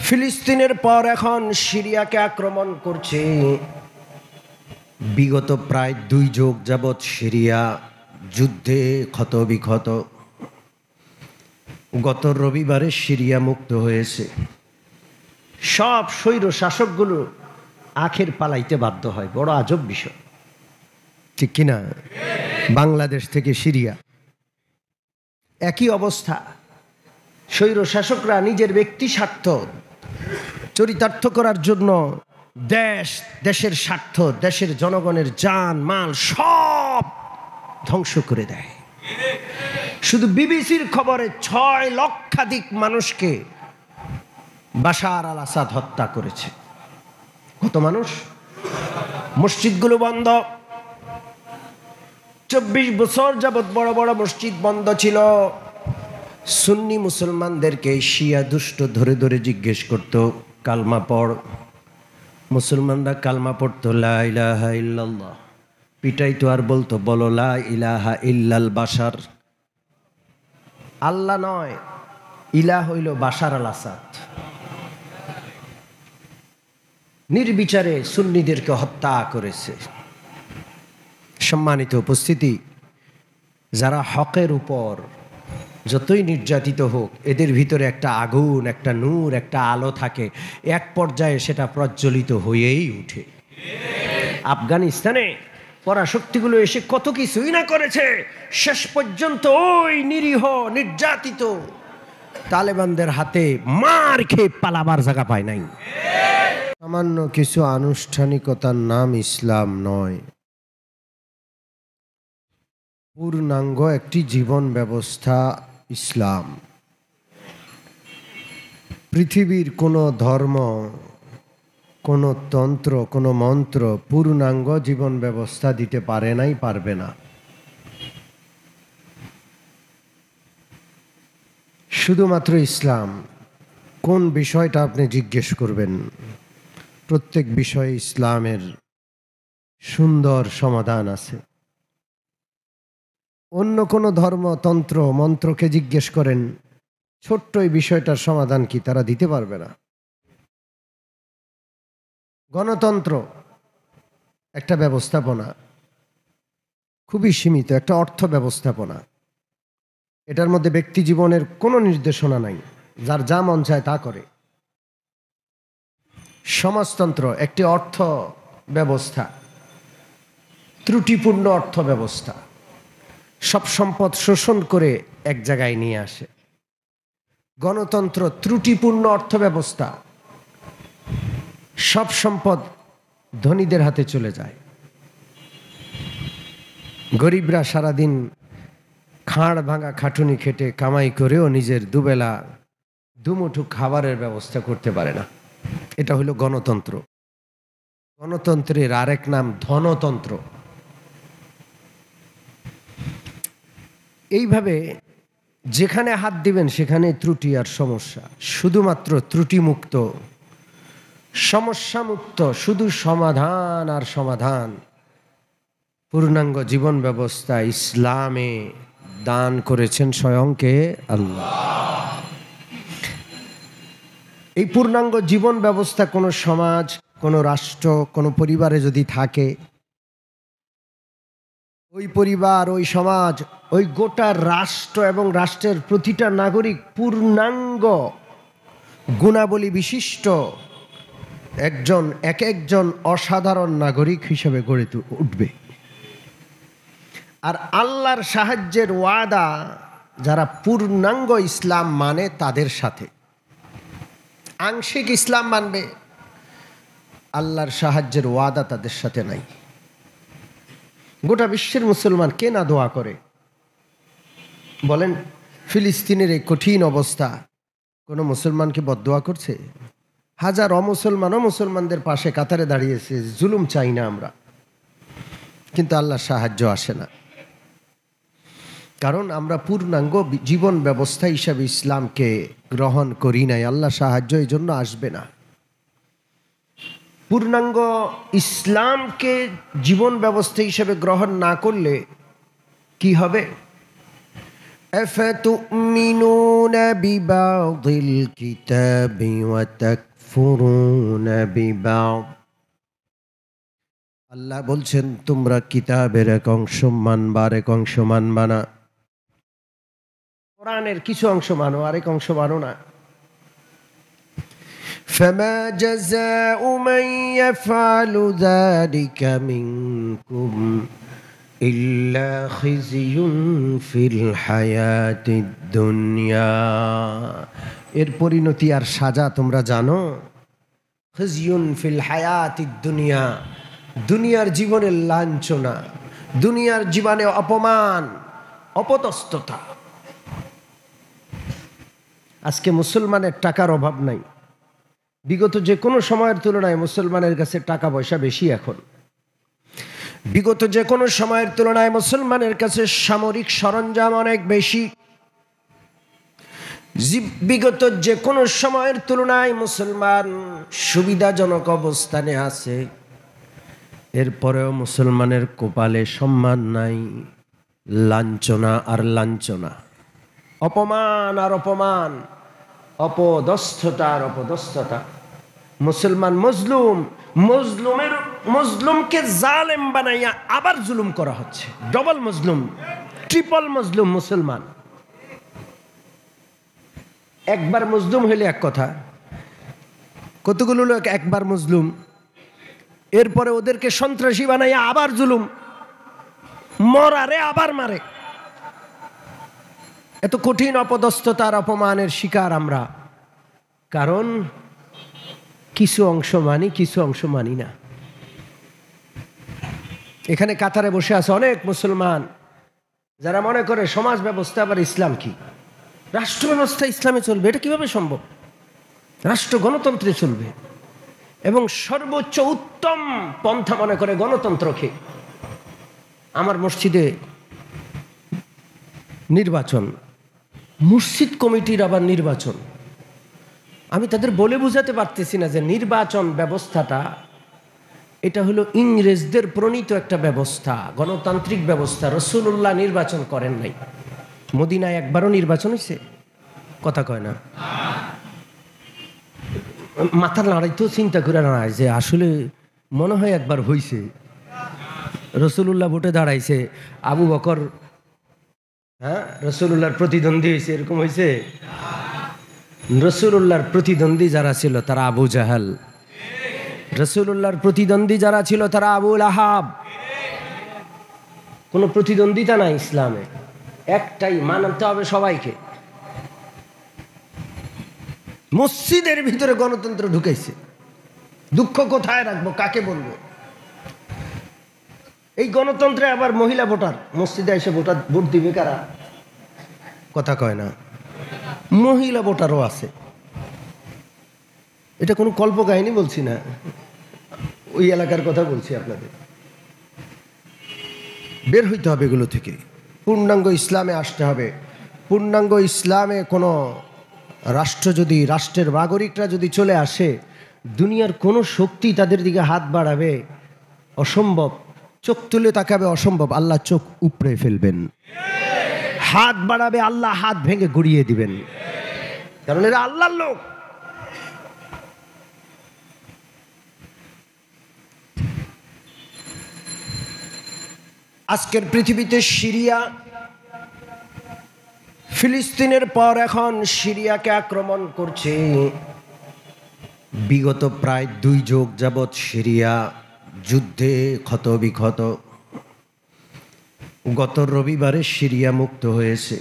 ফিলিস্তিনের পর এখন সিরিয়াকে আক্রমণ করছে। বিগত প্রায় 2 যুগ যাবৎ সিরিয়া যুদ্ধে ক্ষতবিক্ষত। গত রবিবারে সিরিয়া মুক্ত হয়েছে। সব স্বৈর শাসকগুলো আখের পালাইতে বাধ্য হয়। বড় আজব বিষয়, ঠিক কিনা? বাংলাদেশ থেকে সিরিয়া একই অবস্থা। স্বৈর শাসকরা নিজের ব্যক্তি স্বার্থ চরিতার্থ করার জন্য দেশের স্বার্থ, দেশের জনগণের জান মাল সব ধ্বংস করে দেয়। শুধু বিবিসির খবরে 6 লক্ষাধিক মানুষকে বাশার আল আসাদ হত্যা করেছে। কত মানুষ? মসজিদগুলো বন্ধ। 24 বছর যাবৎ বড় বড় মসজিদ বন্ধ ছিল। সুন্নি মুসলমানদেরকে শিয়া দুষ্ট ধরে ধরে জিজ্ঞেস করত, কালমা পড়। মুসলমানরা কালমা পড়তো, লা ইলাহা ইল্লাল্লাহ। পিটাইতো আর বলতো, বলো লা ইলাহা ইল্লাল বাশার। আল্লাহ নয়, ইলাহ হইল বাশার আল আসাদ। নির্বিচারে সুন্নিদেরকে হত্যা করেছে। সম্মানিত উপস্থিতি, যারা হকের উপর যতই নির্যাতিত হোক, এদের ভিতরে একটা আগুন, একটা নূর, একটা আলো থাকে। এক পর্যায়ে সেটা প্রজ্বলিত হয়েই উঠে। আফগানিস্তানে পরাশক্তিগুলো এসে কত কিছুই না করেছে, শেষ পর্যন্ত ওই নিরীহ নির্যাতিত তালেবানদের হাতে মার খেয়ে পালাবার জায়গা পায় নাই। সামান্য কিছু আনুষ্ঠানিকতার নাম ইসলাম নয়, পূর্ণাঙ্গ একটি জীবন ব্যবস্থা ইসলাম। পৃথিবীর কোনো ধর্ম, কোনো তন্ত্র, কোনো মন্ত্র পূর্ণাঙ্গ জীবন ব্যবস্থা দিতে পারে নাই, পারবে না। শুধুমাত্র ইসলাম। কোন বিষয়টা আপনি জিজ্ঞেস করবেন, প্রত্যেক বিষয়ে ইসলামের সুন্দর সমাধান আছে। অন্য কোনো ধর্ম, তন্ত্র, মন্ত্রকে জিজ্ঞেস করেন ছোট্ট এই বিষয়টার সমাধান কি, তারা দিতে পারবে না। গণতন্ত্র একটা ব্যবস্থাপনা, খুবই সীমিত একটা অর্থ ব্যবস্থাপনা। এটার মধ্যে ব্যক্তি জীবনের কোনো নির্দেশনা নাই, যার যা মন চায় তা করে। সমাজতন্ত্র একটি অর্থ ব্যবস্থা, ত্রুটিপূর্ণ অর্থ ব্যবস্থা, সব সম্পদ শোষণ করে এক জায়গায় নিয়ে আসে। গণতন্ত্র ত্রুটিপূর্ণ অর্থ ব্যবস্থা, সব সম্পদ ধনীদের হাতে চলে যায়। গরিবরা সারাদিন খাঁড় ভাঙা খাটুনি খেটে কামাই করেও নিজের দুবেলা দুমুঠো খাবারের ব্যবস্থা করতে পারে না। এটা হলো গণতন্ত্র। গণতন্ত্রের আরেক নাম ধনতন্ত্র। এইভাবে যেখানে হাত দিবেন সেখানে ত্রুটি আর সমস্যা। শুধুমাত্র ত্রুটিমুক্ত, সমস্যামুক্ত, শুধু সমাধান আর সমাধান পূর্ণাঙ্গ জীবন ব্যবস্থা ইসলামে দান করেছেন স্বয়ংকে আল্লাহ। এই পূর্ণাঙ্গ জীবন ব্যবস্থা কোনো সমাজ, কোনো রাষ্ট্র, কোনো পরিবারে যদি থাকে, ওই পরিবার, ওই সমাজ, ওই গোটা রাষ্ট্র এবং রাষ্ট্রের প্রতিটা নাগরিক পূর্ণাঙ্গ গুণাবলী বিশিষ্ট এক একজন অসাধারণ নাগরিক হিসেবে গড়ে উঠবে। আর আল্লাহর সাহায্যের ওয়াদা যারা পূর্ণাঙ্গ ইসলাম মানে তাদের সাথে। আংশিক ইসলাম মানবে, আল্লাহর সাহায্যের ওয়াদা তাদের সাথে নাই। গোটা বিশ্বের মুসলমান কে না দোয়া করে বলেন? ফিলিস্তিনের এই কঠিন অবস্থা, কোনো মুসলমান কি বদদোয়া করছে? হাজার অমুসলমানও মুসলমানদের পাশে কাতারে দাঁড়িয়েছে, জুলুম চাই না আমরা, কিন্তু আল্লাহর সাহায্য আসে না। কারণ আমরা পূর্ণাঙ্গ জীবন ব্যবস্থা হিসাবে ইসলামকে গ্রহণ করি নাই। আল্লাহ সাহায্য এই জন্য আসবে না। পূর্ণাঙ্গ ইসলামকে জীবন ব্যবস্থা হিসেবে গ্রহণ না করলে কি হবে? أفتؤمنون ببعض الكتاب وتكفرون ببعض আল্লাহ বলছেন তোমরা কিতাবের এক অংশ মানবা আরেক অংশ মানবা না। কোরআনের কিছু অংশ মানো আরেক অংশ মানো না। فما جزاء من يفعل ذلك منكم إلا خزي في الحياة الدنيا এর পরিণতি আর সাজা তোমরা জানো? খিজিয়ুন ফিল হায়াতিদ দুনিয়া, দুনিয়ার জীবনের লাঞ্ছনা, দুনিয়ার জীবনে অপমান, অপদস্থতা। আজকে মুসলমানের টাকার অভাব নাই। বিগত যে কোনো সময়ের তুলনায় মুসলমানের কাছে টাকা পয়সা বেশি। এখন বিগত যে কোনো সময়ের তুলনায় মুসলমানের কাছে সামরিক সরঞ্জাম অনেক বেশি। বিগত যে কোনো সময়ের তুলনায় মুসলমান সুবিধাজনক অবস্থানে আছে। এরপরেও মুসলমানের কপালে সম্মান নাই, লাঞ্ছনা আর লাঞ্ছনা, অপমান আর অপমান, অপদস্থতা আর অপদস্থতা। মুসলমান মজলুম, মজলুমকে জালেম বানাইয়া আবার জুলুম করা হচ্ছে। ডবল মজলুম, ট্রিপল মজলুম মুসলমান। একবার মজলুম হইলে এক কথা, কতগুলো লোক একবার মজলুম, এরপরে ওদেরকে সন্ত্রাসী বানাইয়া আবার জুলুম, মরারে আবার মারে। এত কঠিন অপদস্থতার অপমানের শিকার আমরা, কারণ কিছু অংশ মানি, কিছু অংশ মানি না। এখানে কাতারে বসে আছে অনেক মুসলমান যারা মনে করে সমাজ ব্যবস্থা আবার ইসলাম কি, রাষ্ট্র ব্যবস্থা ইসলামে চলবে, এটা কিভাবে সম্ভব? রাষ্ট্র গণতন্ত্রে চলবে এবং সর্বোচ্চ উত্তম পন্থা মনে করে গণতন্ত্রকে। আমার মসজিদে নির্বাচন, মসজিদ কমিটির আবার নির্বাচন। আমি তাদের বলে বুঝাতে পারতেছি না যে নির্বাচন ব্যবস্থাটা এটা হলো ইংরেজদের প্রণীত একটা ব্যবস্থা, গণতান্ত্রিক ব্যবস্থা। রাসূলুল্লাহ নির্বাচন করেন নাই। মদিনায় একবারও নির্বাচন হয়েছে? কথা কয় না। মাথার লড়াইতেও চিন্তা করে না যে আসলে মনে হয় একবার হয়েছে। রাসূলুল্লাহ ভোটে দাঁড়াইছে, আবু বকর রাসূলুল্লাহর প্রতিদ্বন্দ্বী হয়েছে, এরকম হয়েছে? রাসূলুল্লাহর প্রতিদ্বন্দ্বী যারা ছিল তারা আবু জাহাল, রাসূলুল্লাহর প্রতিদ্বন্দ্বী যারা ছিল তারা আবু লাহাব। কোনো প্রতিদ্বন্দ্বিতা নাই ইসলামে, একটাই, মানতে হবে সবাইকে। মসজিদের ভিতরে গণতন্ত্র ঢুকাইছে। দুঃখ কোথায় রাখবো, কাকে বলবো? এই গণতন্ত্রে আবার মহিলা ভোটার মসজিদে এসে ভোট দিবে কারা? কথা কয় না। মহিলা ভোটারও আছে। এটা কোনো কল্প কাহিনী বলছি না, ওই এলাকার কথা বলছি আপনাদের। বের হইতে হবে এগুলো থেকে, পূর্ণাঙ্গ ইসলামে আসতে হবে। পূর্ণাঙ্গ ইসলামে কোনো রাষ্ট্র যদি, রাষ্ট্রের নাগরিকরা যদি চলে আসে, দুনিয়ার কোনো শক্তি তাদের দিকে হাত বাড়াবে অসম্ভব, চোখ তুলে তাকাবে অসম্ভব, আল্লাহ চোখ উপড়ে ফেলবেন। হাত বাড়াবে, আল্লাহ হাত ভেঙে গুড়িয়ে দিবেন, কারণ এরা আল্লাহর লোক। আজকের পৃথিবীতে সিরিয়া, ফিলিস্তিনের পর এখন সিরিয়াকে আক্রমণ করছে। বিগত প্রায় 2 যুগ যাবৎ সিরিয়া যুদ্ধে ক্ষত বিক্ষত। গত রবিবারে সিরিয়া মুক্ত হয়েছে।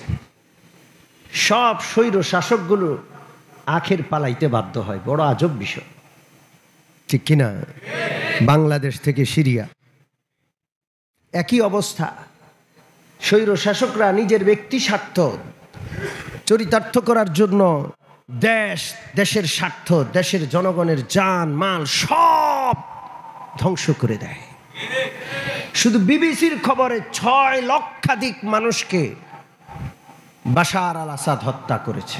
সব স্বৈর শাসকগুলো আখের পালাইতে বাধ্য হয়। বড় আজব বিষয়, ঠিক কিনা? বাংলাদেশ থেকে সিরিয়া একই অবস্থা। স্বৈর শাসকরা নিজের ব্যক্তি স্বার্থ চরিতার্থ করার জন্য দেশের স্বার্থ, দেশের জনগণের জান মাল সব ধ্বংস করে দেয়। শুধু বিবিসির খবরে 6 লক্ষাধিক মানুষকে বাশার আল আসাদ হত্যা করেছে।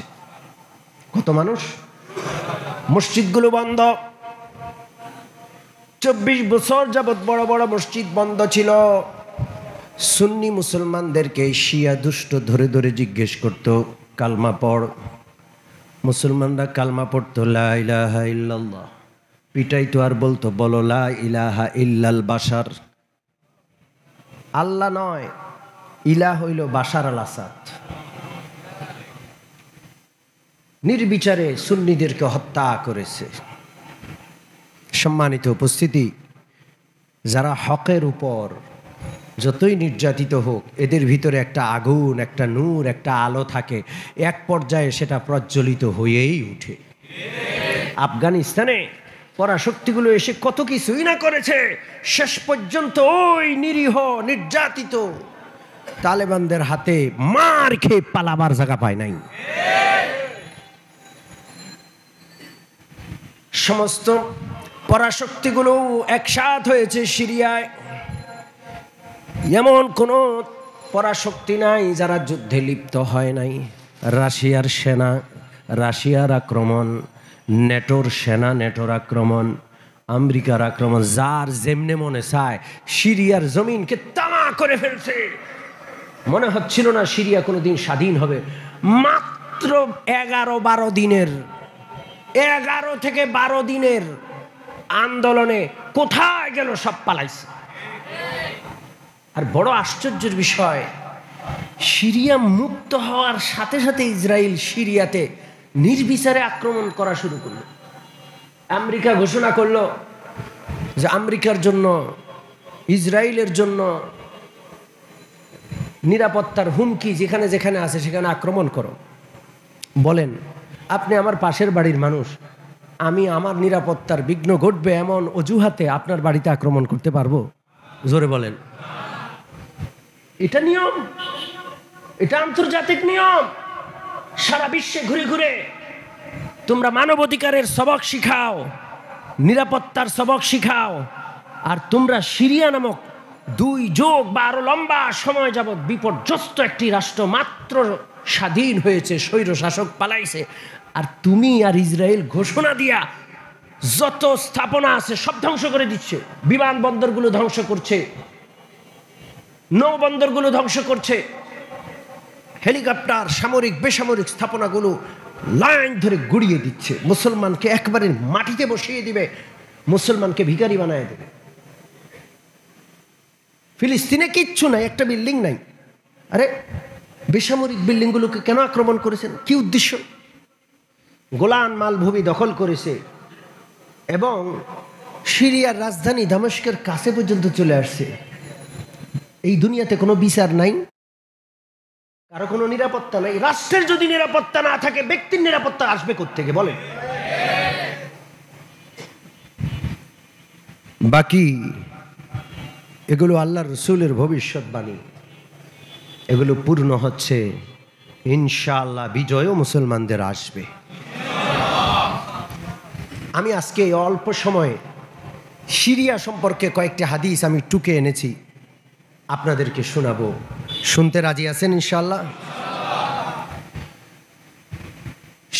কত মানুষ? মসজিদগুলো বন্ধ। 24 বছর যাবৎ বড় বড় মসজিদ বন্ধ ছিল। সুন্নি মুসলমানদেরকে শিয়া দুষ্ট ধরে ধরে জিজ্ঞেস করত, কালমা পড়। মুসলমানরা কালমা পড়তো, লা ইলাহা ইল্লাল্লাহ। পিটাইতো আর বলতো, বলো লা ইলাহা ইল্লাল বাশার। আল্লাহ নয়, ইলাহ হইল বাশার আল আসাদ। নির্বিচারে সুন্নিদেরকে হত্যা করেছে। সম্মানিত উপস্থিতি, যারা হকের উপর যতই নির্যাতিত হোক, এদের ভিতরে একটা আগুন, একটা নূর, একটা আলো থাকে, এক পর্যায়ে সেটা প্রজ্বলিত হয়েই উঠে। আফগানিস্তানে পরাশক্তিগুলো এসে কত কিছুই না করেছে, শেষ পর্যন্ত ওই নিরীহ নির্যাতিত তালেবানদের হাতে মার খেয়ে পালাবার জায়গা পায় নাই। সমস্ত পরাশক্তিগুলো একসাথ হয়েছে সিরিয়ায়। এমন কোনো পরাশক্তি নাই যারা যুদ্ধে লিপ্ত হয় নাই। রাশিয়ার সেনা, রাশিয়ার আক্রমণ, নেটোর সেনা, নেটোর আক্রমণ, আমেরিকার আক্রমণ, যার যেমনে মনে চায় সিরিয়ার জমিনকে তামা করে ফেলছে। মনে হচ্ছিল না সিরিয়া কোনোদিন স্বাধীন হবে। মাত্র 11-12 দিনের, 11 থেকে 12 দিনের আন্দোলনে কোথায় গেল? সব পালাইছে। আর বড় আশ্চর্যের বিষয়, সিরিয়া মুক্ত হওয়ার সাথে সাথে ইসরায়েল সিরিয়াতে নির্বিচারে আক্রমণ করা শুরু করলো। আমেরিকা ঘোষণা করলো যে আমেরিকার জন্য, ইসরায়েলের জন্য নিরাপত্তার হুমকি যেখানে যেখানে আছে সেখানে আক্রমণ করো। বলেন, আপনি আমার পাশের বাড়ির মানুষ, আমি আমার নিরাপত্তার বিঘ্ন ঘটবে এমন অজুহাতে আপনার বাড়িতে আক্রমণ করতে পারবো? জোরে বলেন। এটা নিয়ম, এটা আন্তর্জাতিক নিয়ম। সারা বিশ্বে ঘুরে ঘুরে তোমরা মানবাধিকারের সবক শিখাও, নিরাপত্তার সবক শিখাও, আর তোমরা সিরিয়া নামক 2 যুগ বা আরো লম্বা সময় যাবৎ বিপর্যস্ত একটি রাষ্ট্র মাত্র স্বাধীন হয়েছে, স্বৈর শাসক পালাইছে, আর তুমি আর ইসরায়েল ঘোষণা দিয়া যত স্থাপনা আছে সব ধ্বংস করে দিচ্ছে। বিমানবন্দরগুলো ধ্বংস করছে, নৌবন্দরগুলো ধ্বংস করছে, হেলিকপ্টার, সামরিক বেসামরিক স্থাপনাগুলো লাইন ধরে গুড়িয়ে দিচ্ছে। মুসলমানকে একবারে মাটিতে বসিয়ে দিবে, মুসলমানকে ভিখারি বানায় দেবে। ফিলিস্তিনে কিচ্ছু নাই, একটা বিল্ডিং নাই। আরে বেসামরিক বিল্ডিংগুলোকে কেন আক্রমণ করেছেন? কি উদ্দেশ্য? গোলান মালভূমি দখল করেছে এবং সিরিয়ার রাজধানী দামেস্কের কাছে পর্যন্ত চলে আসছে। এই দুনিয়াতে কোনো বিচার নাই, কারো কোনো নিরাপত্তা নাই। রাষ্ট্রের যদি নিরাপত্তা না থাকে, ব্যক্তির নিরাপত্তা আসবে কোত্থেকে বলেন? বাকি এগুলো আল্লাহর রাসূলের ভবিষ্যৎবাণী, এগুলো পূর্ণ হচ্ছে। ইনশাআল্লাহ বিজয়ও মুসলমানদের আসবে। আমি আজকে অল্প সময়ে সিরিয়া সম্পর্কে কয়েকটি হাদিস আমি টুকে এনেছি, আপনাদেরকে শোনাবো। শুনতে রাজি আছেন ইনশাআল্লাহ?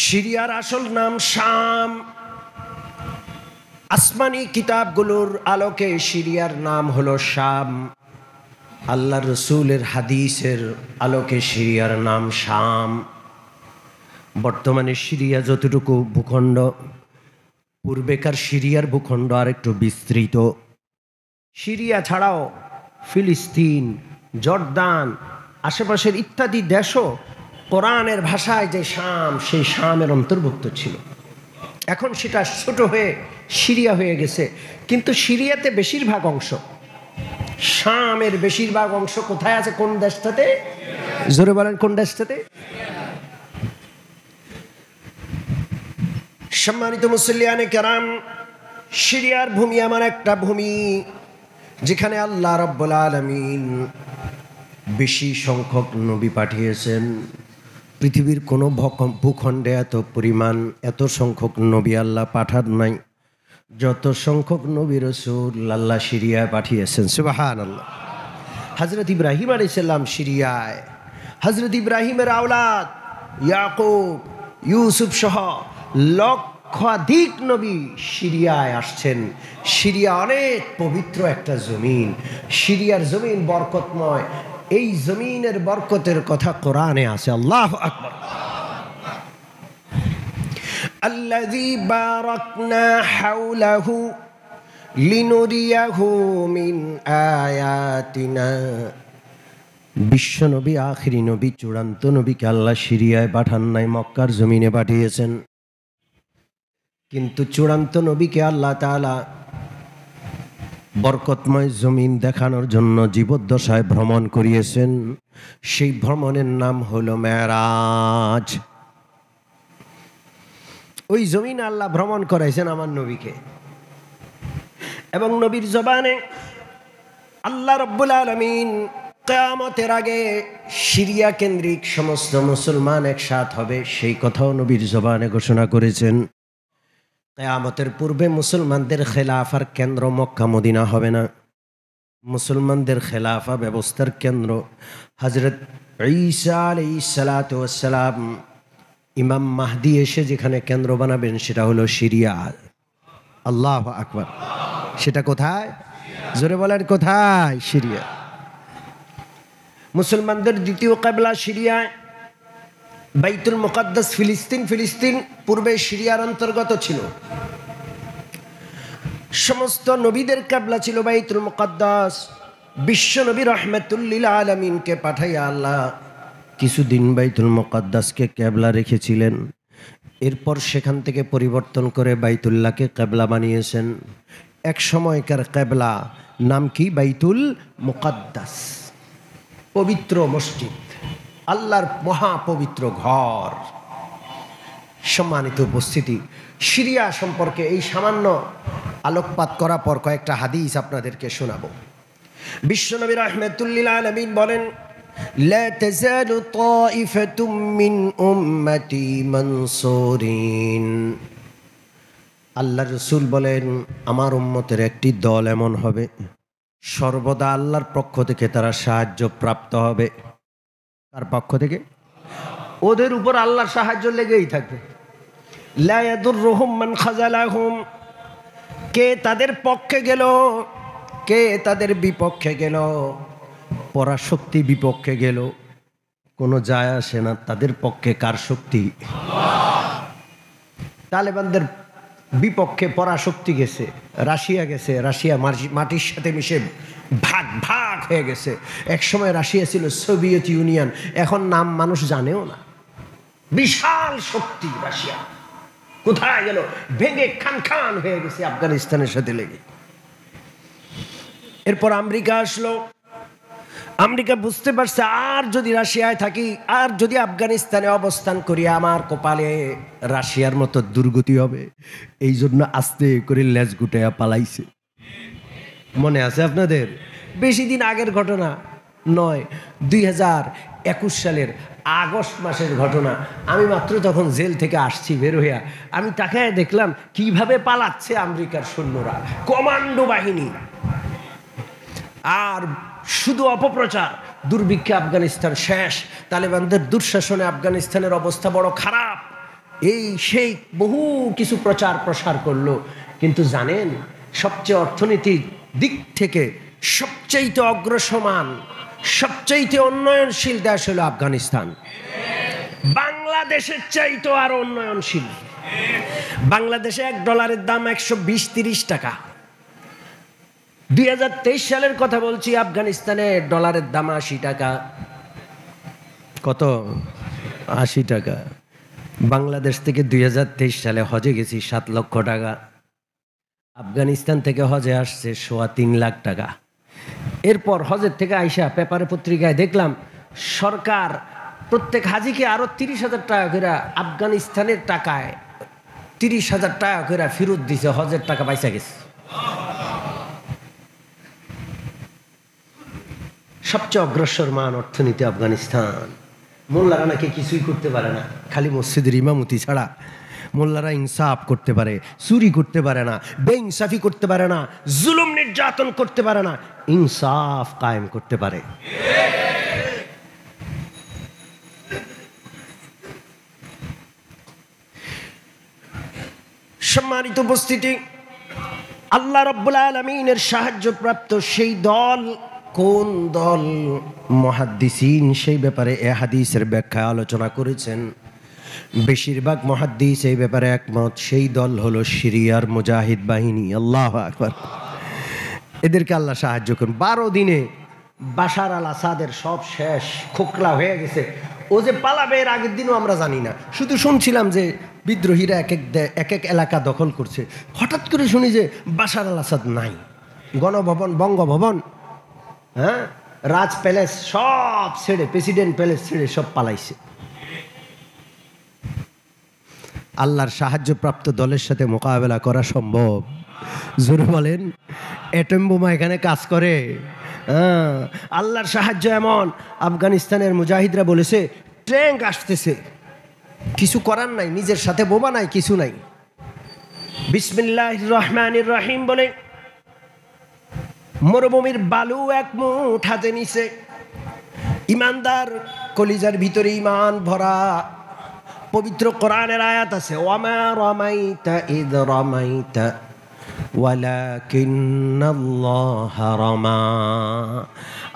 সিরিয়ার আসল নাম শাম। আসমানি কিতাবগুলোর আলোকে সিরিয়ার নাম হলো শাম। আল্লাহর রাসূলের হাদিসের আলোকে সিরিয়ার নাম শাম। বর্তমানে সিরিয়া যতটুকু ভূখণ্ড, পূর্বেকার সিরিয়ার ভূখণ্ড আর একটু বিস্তৃত। সিরিয়া ছাড়াও ফিলিস্তিন, জর্দান, আশেপাশের ইত্যাদি দেশও কোরআনের ভাষায় যে শাম, সেই শামের অন্তর্ভুক্ত ছিল। এখন সেটা ছোট হয়ে সিরিয়া হয়ে গেছে, কিন্তু সিরিয়াতে বেশিরভাগ অংশ, শামের বেশিরভাগ অংশ কোথায় আছে? কোন দেশটাতে? জোরে বলেন, কোন দেশটাতে? সম্মানিত মুসল্লিয়ানে কেরাম, সিরিয়ার ভূমি এমন একটা ভূমি যেখানে আল্লাহ রাব্বুল আলামিন বেশি সংখ্যক নবী পাঠিয়েছেন। পৃথিবীর কোনো ভূখণ্ডে এত পরিমাণ, এত সংখ্যক নবী আল্লাহ পাঠান নাই যত সংখ্যক নবী রাসূল আল্লাহ সিরিয়ায় পাঠিয়েছেন। সুবহানাল্লাহ। হযরত ইব্রাহিম আলাইহিস সালাম সিরিয়ায়, হযরত ইব্রাহিমের আওলাদ ইয়াকুব, ইউসুফ সহ লক্ষ লক্ষাধিক নবী সিরিয়ায় আসছেন। সিরিয়া অনেক পবিত্র একটা জমিন, সিরিয়ার জমিন বরকতময়। এই জমিনের বরকতের কথা কোরআনে আছে। আল্লাহু আকবার। আল্লাযী বারাকনা হাওলাহু লিনুরিয়াহু মিন আয়াতিনা। বিশ্ব নবী, আখিরি নবী, চূড়ান্ত নবীকে আল্লাহ সিরিয়ায় পাঠান নাই, মক্কার জমিনে পাঠিয়েছেন। কিন্তু চূড়ান্ত নবীকে আল্লাহ তাআলা বরকতময় জমিন দেখানোর জন্য জীবদ্দশায় ভ্রমণ করিয়েছেন। সেই ভ্রমণের নাম হলো মেরাজ। ওই জমিন আল্লাহ ভ্রমণ করাইছেন আমার নবীকে, এবং নবীর জবানে আল্লাহ রাব্বুল আলামিন কিয়ামতের আগে সিরিয়া কেন্দ্রিক সমস্ত মুসলমান একসাথ হবে, সেই কথাও নবীর জবানে ঘোষণা করেছেন। কিয়ামতের পূর্বে মুসলমানদের খেলাফার কেন্দ্র মক্কা মদিনা হবে না। মুসলমানদের খেলাফা ব্যবস্থার কেন্দ্র হযরত ঈসা আলাইহিস সালাতু ওয়াস সালাম, ইমাম মাহদি এসে যেখানে কেন্দ্র বানাবেন সেটা হলো সিরিয়া। আল্লাহু আকবার। সেটা কোথায়? জোরে বলেন, কোথায়? সিরিয়া। মুসলমানদের দ্বিতীয় কিবলা সিরিয়ায়। বাইতুল মুকাদ্দাস ফিলিস্তিন পূর্বে সিরিয়ার অন্তর্গত ছিল। সমস্ত নবীদের কিবলা ছিল বাইতুল মুকাদ্দাস। বিশ্ব নবী রাহমাতুল লিল আলামিনকে পাঠাইয়া আল্লাহ কিছুদিন বাইতুল মুকাদ্দাসকে কিবলা রেখেছিলেন। এরপর সেখান থেকে পরিবর্তন করে বাইতুল্লাহকে কিবলা বানিয়েছেন। এক সময়কার কিবলা নাম কি? বাইতুল মুকাদ্দাস, পবিত্র মসজিদ, আল্লাহর মহাপবিত্র ঘর। সম্মানিত উপস্থিতি, সিরিয়া সম্পর্কে এই সামান্য আলোকপাত করার পর কয়েকটা হাদিস আপনাদেরকে শোনাবো। বিশ্বনবী রাহমাতুল লিল আলামিন বলেন, লা তাযালু তাইফাতুম মিন উম্মতি মানসুরিন। আল্লাহ রাসূল বলেন, আমার উম্মতের একটি দল এমন হবে সর্বদা আল্লাহর পক্ষ থেকে তারা সাহায্য প্রাপ্ত হবে। তার পক্ষ থেকে ওদের উপর আল্লাহর সাহায্য লেগেই থাকবে। লা ইয়াদুররুহুম মান খাযালাহুম। কে তাদের পক্ষে গেল, কে তাদের বিপক্ষে গেল, পরাশক্তি বিপক্ষে গেল, কোনো যায় আসে না তাদের পক্ষে কার শক্তি। তালেবানদের বিপক্ষে পরাশক্তি গেছে, রাশিয়া গেছে। রাশিয়া মাটির সাথে মিশে ভাগ ভাগ হয়ে গেছে। একসময় রাশিয়া ছিল সোভিয়েত ইউনিয়ন, এখন নাম মানুষ জানেও না। বিশাল শক্তি রাশিয়া, কোথায় গেল? ভেঙে খান খান হয়ে গেছে আফগানিস্তানের সাথে লেগে। এরপর আমেরিকা আসলো। আমেরিকা বুঝতে পারছে আর যদি রাশিয়ায় থাকি, আর যদি আফগানিস্তানে অবস্থান করি, আমার কপালে রাশিয়ার মতো দুর্গতি হবে। এই জন্য আস্তে করে লেজ গুটাইয়া পালাইছে। মনে আছে আপনাদের? বেশি দিন আগের ঘটনা নয়, 2021 সালের আগস্ট মাসের ঘটনা। আমি মাত্র তখন জেল থেকে আসছি বের হইয়া। আমি তাকায় দেখলাম কিভাবে পালাচ্ছে আমেরিকার সৈন্যরা, কমান্ডো বাহিনী। আর শুধু অপপ্রচার, দুর্ভিক্ষে আফগানিস্তান শেষ, তালেবানদের দুঃশাসনে আফগানিস্তানের অবস্থা বড় খারাপ, এই সেই বহু কিছু প্রচার প্রসার করলো। কিন্তু জানেন, সবচেয়ে অর্থনীতির দিক থেকে সবচাইতে অগ্রসমান, সবচাইতে উন্নয়নশীল দেশ হলো আফগানিস্তান। বাংলাদেশের চাইতে আরো উন্নয়নশীল। বাংলাদেশে $1 দাম 120-130 টাকা। 2023 সালের কথা বলছি, আফগানিস্তানে ডলারের দাম 80 টাকা। কত? 80 টাকা। বাংলাদেশ থেকে 2023 সালে হজে গেছি 7 লক্ষ টাকা। আফগানিস্তান থেকে হজে আসছে 3.25 লাখ টাকা। এরপর হজের থেকে আইসা পেপারে পত্রিকায় দেখলাম সরকার প্রত্যেক হাজিকে আরো 30,000 টাকা করে আফগানিস্তানের টাকায় 30,000 টাকা করে ফেরত দিছে। হজের টাকা পয়সা গেছে। সবচেয়ে অগ্রসর মান অর্থনীতি আফগানিস্তান। মোল্লারা নাকি কিছুই করতে পারে না, খালি মসজিদের ইমামতি ছাড়া। মোল্লারা ইনসাফ করতে পারে, চুরি করতে পারে না, বেইনসাফি করতে পারে না, জুলুম নির্যাতন করতে পারে না, ইনসাফ কায়েম করতে পারে। সম্মানিত উপস্থিতি, আল্লাহ রাব্বুল আলামিনের সাহায্যপ্রাপ্ত সেই দল কোন দল? মুহাদ্দিসিন সেই ব্যাপারে এ হাদিসের ব্যাখ্যা আলোচনা করেছেন। বেশিরভাগ মুহাদ্দিস এই ব্যাপারে একমত, সেই দল হলো সিরিয়ার মুজাহিদ বাহিনী। আল্লাহু আকবার। এদেরকে আল্লাহ সাহায্য করুন। 12 দিনে বাশার আল আসাদের সব শেষ, খোকলা হয়ে গেছে। ও যে পালাবে এর আগের দিনও আমরা জানি না, শুধু শুনছিলাম যে বিদ্রোহীরা এক এক এলাকা দখল করছে। হঠাৎ করে শুনি যে বাশার আল আসাদ নাই। গণভবন, বঙ্গভবন, হ্যাঁ, রাজ প্যালেস সব ছেড়ে, প্রেসিডেন্ট প্যালেস ছেড়ে সব পালাইছে। আল্লাহর সাহায্যপ্রাপ্ত দলের সাথে মোকাবেলা করা সম্ভব? জোরে বলেন। অ্যাটম বোমা এখানে কাজ করে। আল্লাহর সাহায্য এমন, আফগানিস্তানের মুজাহিদরা বলেছে ট্যাঙ্ক আসতেছে, কিছু করার নাই, নিজের সাথে বোমা নাই, কিছু নাই। বিসমিল্লাহির রহমানির রহিম বলে মরুভূমির বালু এক মুঠ হাতে নিছে। ইমানদার কলিজার ভিতরে ইমান ভরা। পবিত্র কোরআনের আয়াত আছে, ওয়ামা রামাইতা ইদ রামাইতা ওয়ালাকিন্নাল্লাহা রামা।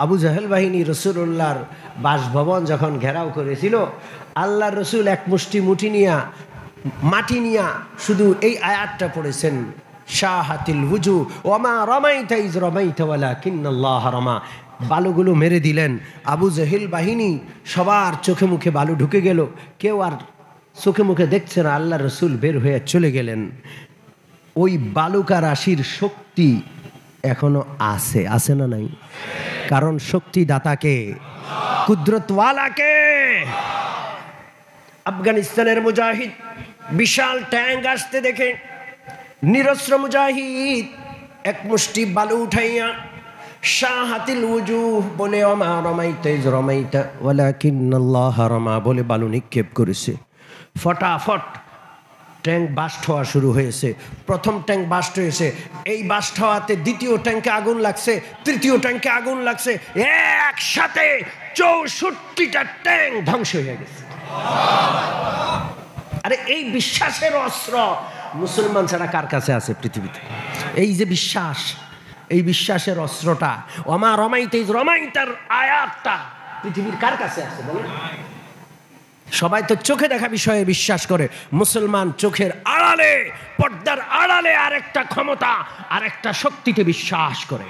আবু জাহেল বাহিনী রাসূলুল্লাহর বাসভবন যখন ঘেরাও করেছিল, আল্লাহর রাসূল এক মুষ্টি মাটি নিয়া শুধু এই আয়াতটা পড়েছেন, শাহাতিল ওযু ওয়ামা রামাইতা ইজ রামাইতা ওয়ালাকিন্নাল্লাহা রামা। বালুগুলো মেরে দিলেন। আবু জাহেল বাহিনী সবার চোখে মুখে বালু ঢুকে গেল, কেউ আর চোখে মুখে দেখছে না। আল্লাহর রাসূল বের হয়ে চলে গেলেন। ওই বালুকা রাশির শক্তি এখনো আছে না নাই? কারণ শক্তি দাতাকে, কুদরতওয়ালাকে। আফগানিস্তানের মুজাহিদ বিশাল ট্যাঙ্ক আসতে দেখে নিরস্ত্র মুজাহিদ এক মুষ্টি বালু উঠাইয়া শাহাতিল ওযুহ বলে ওমা রামাইতা ইজ রামাইতা ওয়ালাকিন্নাল্লাহা রামা বলে বালু নিক্ষেপ করেছে। ফটাফট ট্যাঙ্ক বাস্ট হওয়া শুরু হয়েছে। প্রথম ট্যাঙ্ক বাস্ট হয়েছে, এই বাস্ট হওয়াতে দ্বিতীয় ট্যাঙ্কে আগুন লাগছে, তৃতীয় ট্যাঙ্কে আগুন লাগছে, একসাথে 64টা ট্যাঙ্ক ধ্বংস হয়ে গেছে। আরে এই বিশ্বাসের অস্ত্র মুসলমান ছাড়া কার কাছে আছে পৃথিবীতে? এই যে বিশ্বাস, এই বিশ্বাসের অস্ত্রটা, ওমা রামাইতা ইজ রামাইতার আয়াতটা পৃথিবীর কার কাছে আছে বলেন? সবাই তো চোখে দেখা বিষয়ে বিশ্বাস করে। মুসলমান চোখের আড়ালে, পর্দার আড়ালে আরেকটা ক্ষমতা, আরেকটা শক্তিতে বিশ্বাস করে।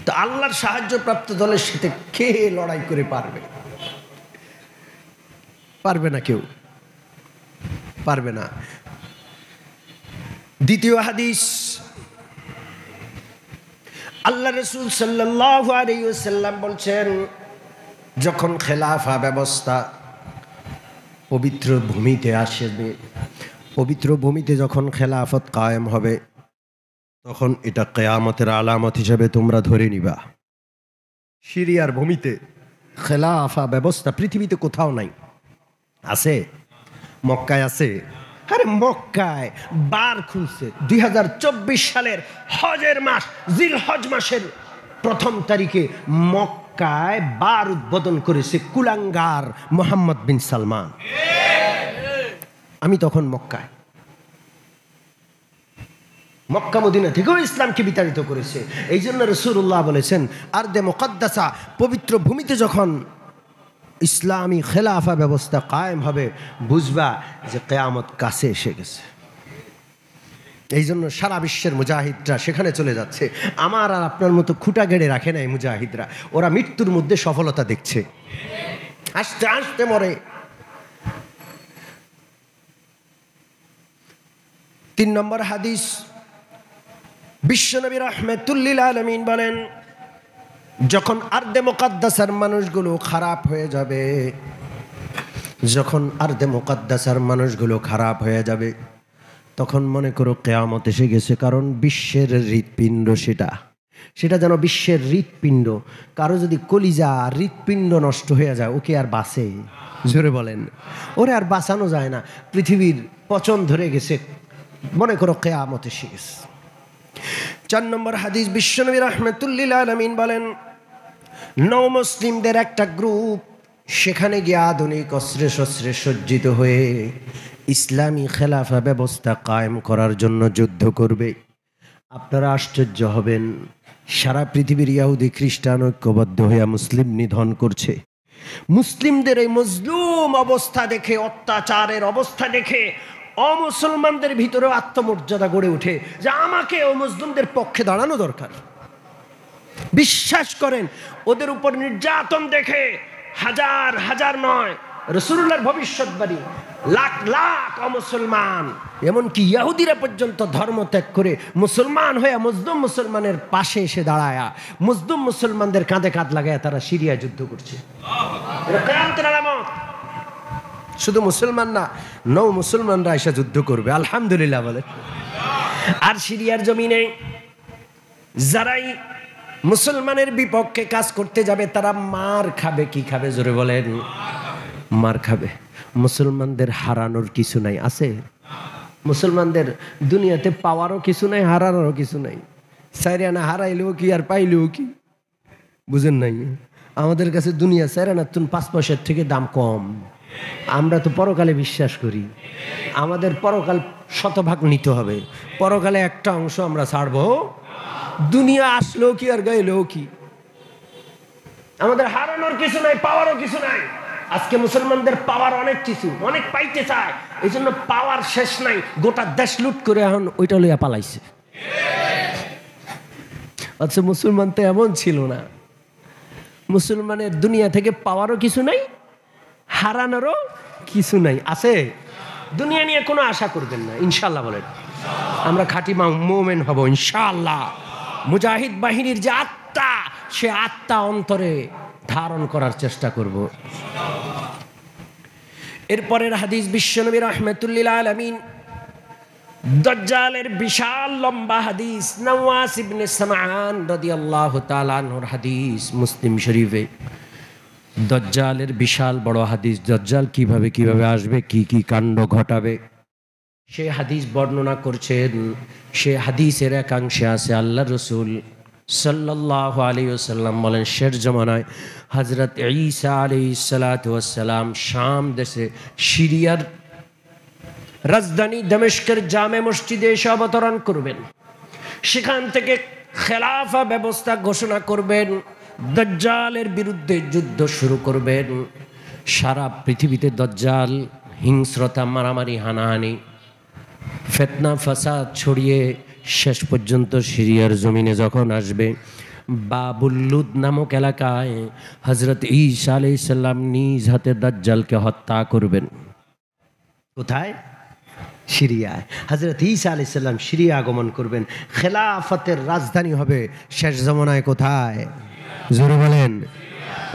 তো আল্লাহর সাহায্যপ্রাপ্ত দলের সাথে কে লড়াই করে পারবে? পারবে না, কেউ পারবে না। দ্বিতীয় হাদিস, আল্লাহ রাসূল সাল্লাল্লাহু আলাইহি ওয়াসাল্লাম বলছেন, যখন খেলাফা ব্যবস্থা পবিত্র ভূমিতে আসবে, পবিত্র ভূমিতে যখন খেলাফত কায়েম হবে, তখন এটা কিয়ামতের আলামত হিসেবে তোমরা ধরে নিবা। সিরিয়ার ভূমিতে খেলাফা ব্যবস্থা পৃথিবীতে কোথাও নাই। আছে? মক্কায় আছে। আরে মক্কায় বার খুলছে 2024 সালের হজের মাস, জিলহজ মাসের 1ম তারিখে মক্কায় বার উদ্বোধন করেছে কুলাঙ্গার মোহাম্মদ বিন সালমান। আমি তখন মক্কায়, মক্কা মদিনা থেকেও ইসলামকে বিতাড়িত করেছে। এই জন্য রাসূলুল্লাহ বলেছেন, আরদে মুকাদ্দাসা পবিত্র ভূমিতে যখন ইসলামী খেলাফা ব্যবস্থা কায়েম হবে, বুঝবা যে কিয়ামত কাছে এসে গেছে। এই জন্য সারা বিশ্বের মুজাহিদরা সেখানে চলে যাচ্ছে। আমার আর আপনার মতো খুঁটা গেড়ে রাখে নাই মুজাহিদরা, ওরা মৃত্যুর মধ্যে সফলতা দেখছে, আস্তে আস্তে মরে। 3 নম্বর হাদিস, বিশ্বনবী রাহমাতুল লিল আলামিন বলেন, যখন আরদে মুকাদ্দাসার মানুষগুলো খারাপ হয়ে যাবে, যখন আরদে মুকাদ্দাসার মানুষগুলো খারাপ হয়ে যাবে, তখন মনে করো কিয়ামত এসে গেছে। কারণ বিশ্বের হৃৎপিণ্ড সেটা যেন বিশ্বের হৃৎপিণ্ড। কারো যদি কলিজা হৃৎপিণ্ড নষ্ট হয়ে যায়, ওকে আর বাঁচে? জোরে বলেন। ওরে আর বাঁচানো যায় না, পৃথিবীর পচন ধরে গেছে, মনে করো কিয়ামত এসে গেছে। 4 নম্বর হাদিস, বিশ্বনবী রাহমাতুল লিল আলামিন বলেন, নও মুসলিমদের একটা গ্রুপ সেখানে গিয়ে আধুনিক অস্ত্রে শস্ত্রে সজ্জিত হয়ে ইসলামী খেলাফা ব্যবস্থা কায়েম করার জন্য যুদ্ধ করবে। আপনারা আশ্চর্য হবেন, সারা পৃথিবীর ইহুদি খ্রিস্টান ঐক্যবদ্ধ হয়ে মুসলিম নিধন করছে। মুসলিমদের এই মজলুম অবস্থা দেখে, অত্যাচারের অবস্থা দেখে অমুসলমানদের ভিতরে আত্মমর্যাদা গড়ে ওঠে যে আমাকে ও মুসলিমদের পক্ষে দাঁড়ানো দরকার। বিশ্বাস করেন, ওদের উপর নির্যাতন দেখে হাজার হাজার নয়, রাসূলুল্লাহর ভবিষ্যৎবাণী, লাখ লাখ অমুসলমান, এমনকি ইহুদিরা পর্যন্ত ধর্ম ত্যাগ করে মুসলমান হয়ে মজলুম মুসলমানের পাশে এসে দাঁড়ায়া মজলুম মুসলমানদের কাঁধে কাঁধ লাগায় তারা সিরিয়ায় যুদ্ধ করছে। এটা কিয়ামতের আলামত। শুধু মুসলমান না, নও মুসলমানরা এসে যুদ্ধ করবে, আলহামদুলিল্লাহ বলে। আর সিরিয়ার জমিনে যারাই মুসলমানের বিপক্ষে কাজ করতে যাবে তারা মার খাবে। কি খাবে জোরে বলেন? মার খাবে। মুসলমানদের হারানোর কিছু নাই, আছে? মুসলমানদের দুনিয়াতে পাওয়ারও কিছু নাই, হারানোরও কিছু নাই। সাইরানা হারাইলেও কি আর পাইলেও কি, বুঝেন নাই? আমাদের কাছে দুনিয়া সাইরানা তুন 5 পয়সার থেকে দাম কম। আমরা তো পরকালে বিশ্বাস করি, আমাদের পরকাল শতভাগ নিতে হবে। পরকালে একটা অংশ আমরা ছাড়বো। দুনিয়া আসলেও কি আর গাইলেও কি, আমাদের হারানোর কিছু নাই, পাওয়ারও কিছু নাই। আজকে মুসলমানদের পাওয়ার অনেক কিছু, অনেক পাইতে চায়, এই জন্য পাওয়ার শেষ নাই, গোটা দেশ লুট করে এখন ওইটা লইয়া পালাইছে। আচ্ছা, মুসলমান তো এমন ছিল না। মুসলমানের দুনিয়া থেকে পাওয়ারও কিছু নাই, হারানোরও কিছু নাই, আছে? দুনিয়া নিয়ে কোনো আশা করবেন না, ইনশাল্লাহ বলেন। আমরা খাঁটি মুমিন হব ইনশাআল্লাহ। মুজাহিদ বাহিনীর যে আত্মা, সে আত্মা অন্তরে ধারণ করার চেষ্টা করব। এরপরের হাদিস বিশ্বনবী রাহমাতুল্লিল আলামিন দাজ্জালের বিশাল লম্বা হাদিস, নওয়াস ইবনে সামআন রাদিয়াল্লাহু তাআলা আনহুর হাদিস, মুসলিম শরীফে। দাজ্জালের বিশাল বড় হাদিস, দাজ্জাল কিভাবে কিভাবে আসবে, কি কি কাণ্ড ঘটাবে, সে হাদিস বর্ণনা করছেন। সে হাদিসের একাংশে আছে আল্লাহর রাসূল সাল্লাল্লাহু আলাইহি ওয়াসাল্লাম বলেন, শের জমানায় হযরত ঈসা আলাইহিস সালাতু ওয়াস সালাম শাম দেশে সিরিয়ার রাজধানী দামেস্কের জামে মসজিদে এসে অবতরণ করবেন। সেখান থেকে খেলাফা ব্যবস্থা ঘোষণা করবেন, দাজ্জালের বিরুদ্ধে যুদ্ধ শুরু করবেন। সারা পৃথিবীতে দাজ্জাল হিংস্রতা, মারামারি, হানাহানি, ফিতনা ফাসাদ ছড়িয়ে শেষ পর্যন্ত সিরিয়ার জমিনে যখন আসবে, বাবুল লুদ নামক এলাকায় হযরত ঈসা আলাইহিস সালাম নিজ হাতে দাজ্জালকে হত্যা করবেন। কোথায়? সিরিয়ায়। হযরত ঈসা আলাইহিস সালাম সিরিয়া আগমন করবেন। খেলাফতের রাজধানী হবে শেষ জামানায় কোথায়? জোরে বলেন।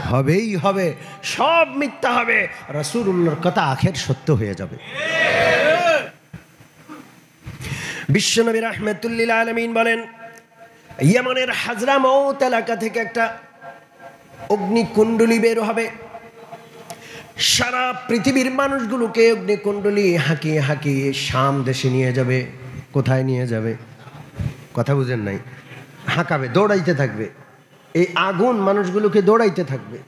হবেই হবে, সব মিথ্যা হবে, রাসূলুল্লাহর কথা আখের সত্য হয়ে যাবে। বিশ্বনবী রাহমাতুল্লিল আলামিন বলেন, ইয়েমেনের হাজরামাউত এলাকা থেকে একটা অগ্নিকুণ্ডলী বের হবে। সারা পৃথিবীর মানুষগুলোকে অগ্নিকুণ্ডলী হাঁকিয়ে হাঁকিয়ে শাম দেশে নিয়ে যাবে। কোথায় নিয়ে যাবে? কথা বুঝেন নাই? হাঁকাবে, দৌড়াইতে থাকবে। এই আগুন মানুষগুলোকে দৌড়াইতে থাকবে।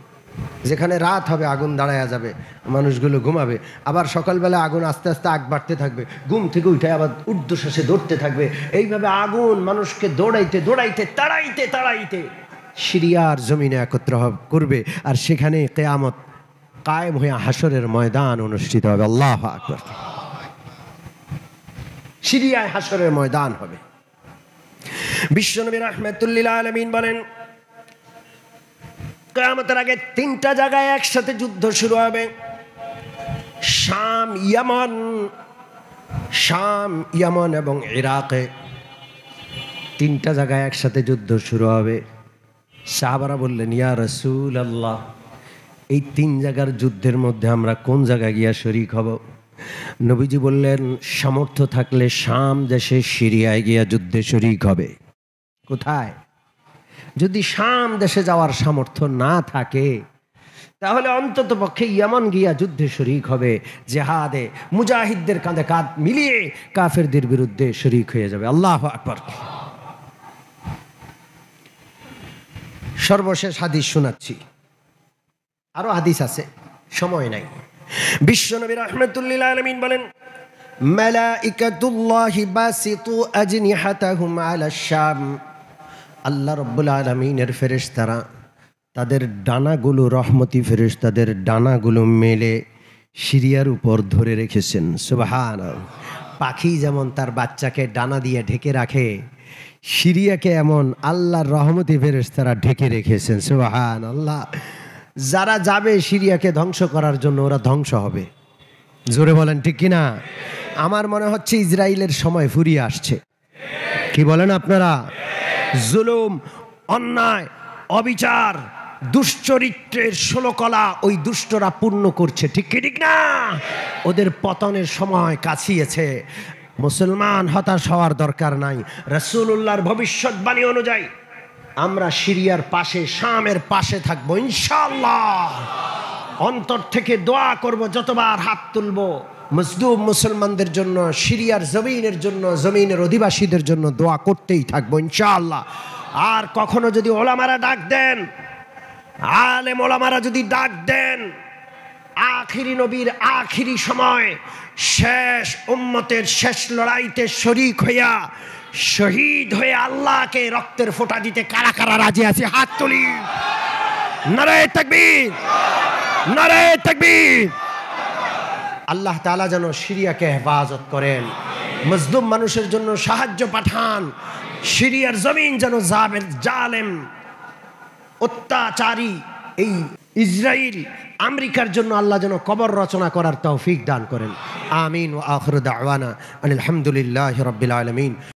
যেখানে রাত হবে আগুন দাঁড়ায়া যাবে, মানুষগুলো ঘুমাবে। আবার সকালবেলা আগুন আস্তে আস্তে আগ বাড়তে থাকবে, ঘুম থেকে উঠে আবার ঊর্ধ্বশ্বাসে দৌড়তে থাকবে। এইভাবে আগুন মানুষকে দৌড়াইতে দৌড়াইতে তাড়াইতে তাড়াইতে সিরিয়ার জমিনে একত্র করবে। আর সেখানে কিয়ামত কায়েম হয়ে হাসরের ময়দান অনুষ্ঠিত হবে। আল্লাহু আকবার। সিরিয়ায় হাসরের ময়দান হবে। বিশ্বনবী রাহমাতুল্লিল আলামিন বলেন, কিয়ামতের আগে 3টা জায়গায় একসাথে যুদ্ধ শুরু হবে। শাম, ইয়ামান এবং ইরাকে 3টা জায়গায় একসাথে যুদ্ধ শুরু হবে। সাহাবারা বললেন, ইয়া রাসূলুল্লাহ, এই 3 জায়গার যুদ্ধের মধ্যে আমরা কোন জায়গায় গিয়া শরীক হব? নবীজি বললেন, সামর্থ্য থাকলে শাম দেশে সিরিয়ায় গিয়া যুদ্ধে শরীক হবে। কোথায়? যদি শাম দেশে যাওয়ার সামর্থ্য না থাকে তাহলে অন্তত পক্ষে ইয়ামান গিয়া যুদ্ধে শরীক হবে। জিহাদে মুজাহিদদের কাঁধে কাঁধ মিলিয়ে কাফেরদের বিরুদ্ধে শরীক হয়ে যাবে। আল্লাহু আকবার। সর্বশেষ হাদিস শোনাচ্ছি। আরো হাদিস আছে, সময় নাই। বিশ্বনবী রাহমাতুল লিল আলামিন বলেন, মালাইকাতুল্লাহি বাসিতু আজনিহাতাহুম আলা শাম, আল্লাহ রাব্বুল আলামিনের ফেরেশতারা তাদের ডানাগুলো, রহমতি ফেরেশতাদের ডানাগুলো মেলে সিরিয়ার উপর ধরে রেখেছেন। সুবহানাল্লাহ। পাখি যেমন তার বাচ্চাকে ডানা দিয়ে ঢেকে রাখে, সিরিয়াকে এমন আল্লাহর রহমতি ফেরেশতারা ঢেকে রেখেছেন। সুবহানাল্লাহ। যারা যাবে সিরিয়াকে ধ্বংস করার জন্য, ওরা ধ্বংস হবে। জোরে বলেন ঠিক কিনা? আমার মনে হচ্ছে ইসরায়েলের সময় ফুরিয়ে আসছে। কি বলেন আপনারা? জুলুম, অন্যায়, অবিচার, দুশ্চরিত্রের ষোলকলা ওই দুষ্টরা পূর্ণ করছে। ঠিক কি ঠিক না? ওদের পতনের সময় কাছিয়েছে। মুসলমান হতাশ হওয়ার দরকার নাই। রাসূলুল্লাহর ভবিষ্যৎবাণী অনুযায়ী আমরা সিরিয়ার পাশে, শামের পাশে থাকবো ইনশাআল্লাহ। অন্তর থেকে দোয়া করব, যতবার হাত তুলব মজলুম মুসলমানদের জন্য, সিরিয়ার জমিনের জন্য, জমিনের অধিবাসীদের জন্য দোয়া করতেই থাকবো ইনশাআল্লাহ। আর কখনো যদি ওলামারা ডাক দেন, আলেম ওলামারা যদি ডাক দেন, আখিরি নবীর আখিরি সময়, শেষ উম্মতের শেষ লড়াইতে শরীক হইয়া, শহীদ হয়ে আল্লাহকে রক্তের ফোঁটা দিতে কারা কারা রাজি আছে? হাত তুলি। নারে তাকবীর, নারে তাকবীর। আল্লাহ তাআলা যেন সিরিয়াকে হেফাজত করেন, মজলুম মানুষের জন্য সাহায্য পাঠান। সিরিয়ার জমিন যেন জালেম, অত্যাচারী এই ইসরায়েল, আমেরিকার জন্য আল্লাহ যেন কবর রচনা করার তৌফিক দান করেন। আমিন। ওয়া আখিরু দাওয়ানা আলহামদুলিল্লাহি রাব্বিল আলামিন।